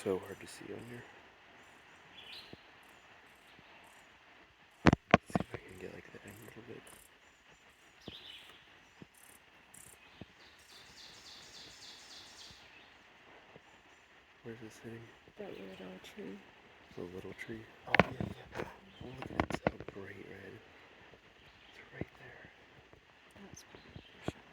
so hard to see on here. Let's see if I can get like the end a little bit. Where's it sitting? That little tree. The little tree. Oh yeah. Oh look at it, it's a bright red. It's right there. That's pretty.